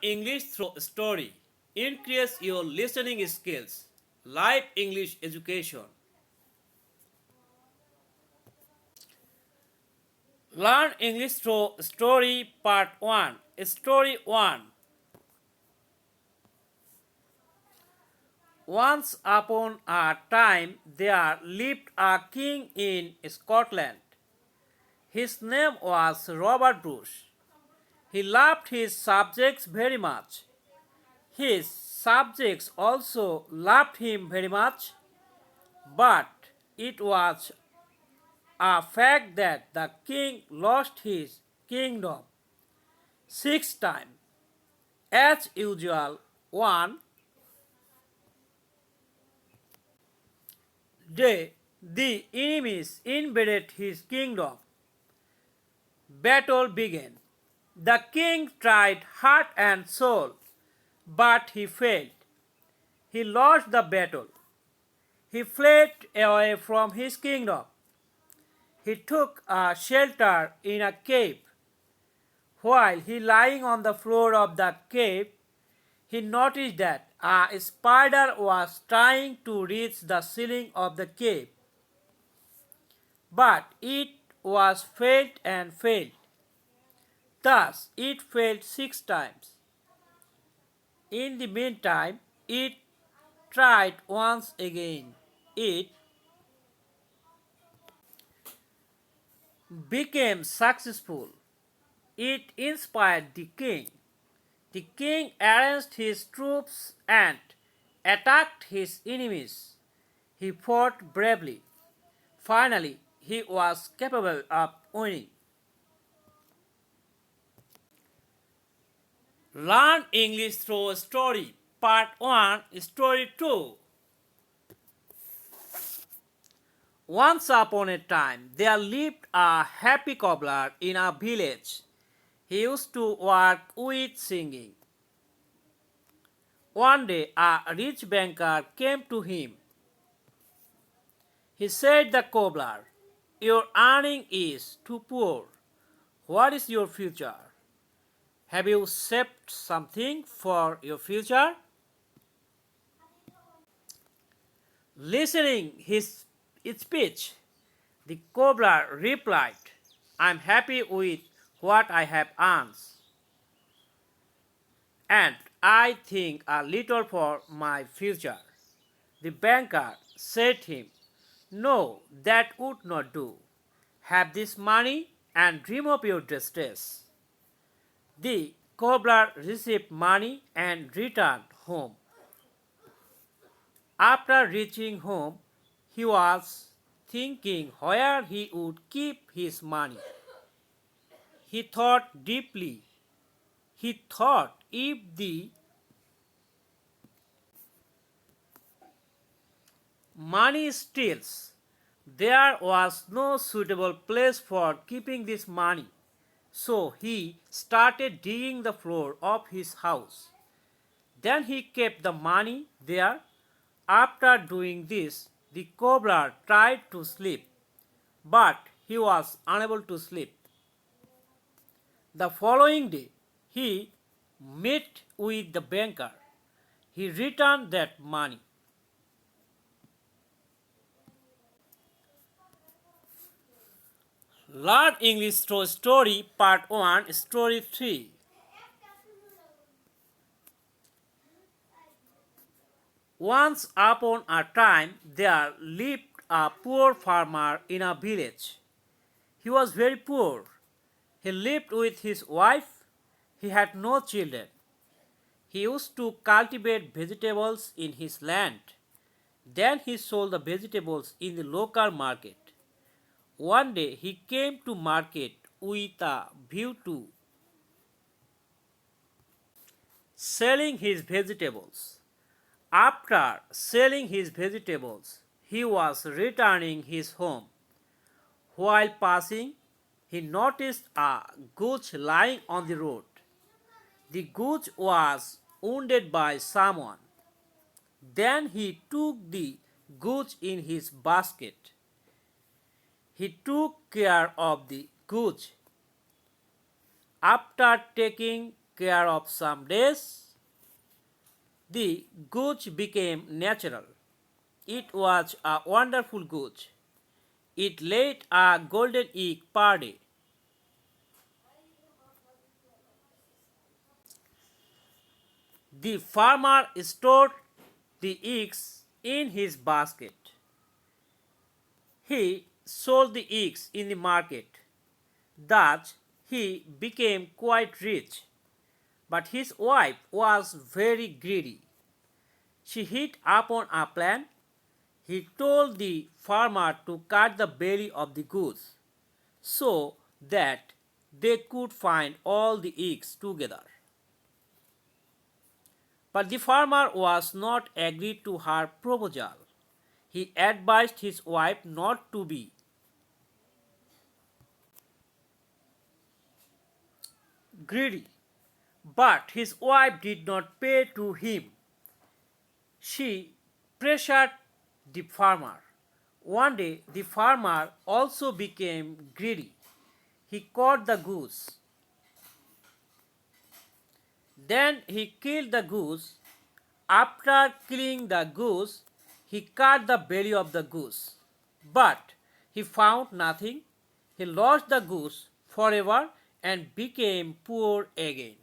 English through story. Increase your listening skills. Live English education. Learn English through story part 1. Story 1. Once upon a time there lived a king in Scotland. His name was Robert Bruce. He loved his subjects very much. His subjects also loved him very much, but it was a fact that the king lost his kingdom 6 times. As usual, one day the enemies invaded his kingdom. Battle began. The king tried heart and soul, but he failed. He lost the battle. He fled away from his kingdom. He took a shelter in a cave. While he lying on the floor of the cave, he noticed that a spider was trying to reach the ceiling of the cave. But it was failed and failed. Thus it failed 6 times. In the meantime, it tried once again. It became successful. It inspired the king. The king arranged his troops and attacked his enemies. He fought bravely. Finally, he was capable of winning. Learn English through story. Part 1, Story 2. Once upon a time, there lived a happy cobbler in a village. He used to work with singing. One day, a rich banker came to him. He said, "The cobbler, your earning is too poor. What is your future? Have you saved something for your future?" Listening his speech, the cobbler replied, "I am happy with what I have earned, and I think a little for my future." The banker said to him, "No, that would not do. Have this money and dream of your distress." The cobbler received money and returned home. After reaching home, he was thinking where he would keep his money. He thought deeply. He thought if the money steals, there was no suitable place for keeping this money. So he started digging the floor of his house. Then he kept the money there. After doing this, the cobbler tried to sleep, but he was unable to sleep. The following day, he met with the banker. He returned that money. Learn English through story part 1, story 3. Once upon a time there lived a poor farmer in a village. He was very poor. He lived with his wife. He had no children. He used to cultivate vegetables in his land. Then he sold the vegetables in the local market. One day he came to market with a view to selling his vegetables. After selling his vegetables, he was returning his home. While passing, he noticed a goose lying on the road. The goose was wounded by someone. Then he took the goose in his basket. He took care of the goose. After taking care of some days, the goose became natural. It was a wonderful goose. It laid a golden egg per day. The farmer stored the eggs in his basket. He sold the eggs in the market. Thus, he became quite rich. But his wife was very greedy. She hit upon a plan. He told the farmer to cut the belly of the goose so that they could find all the eggs together. But the farmer was not agreed to her proposal. He advised his wife not to be greedy. But his wife did not pay to him. She pressured the farmer. One day the farmer also became greedy. He caught the goose. Then he killed the goose. After killing the goose, he cut the belly of the goose. But he found nothing. He lost the goose forever and became poor again.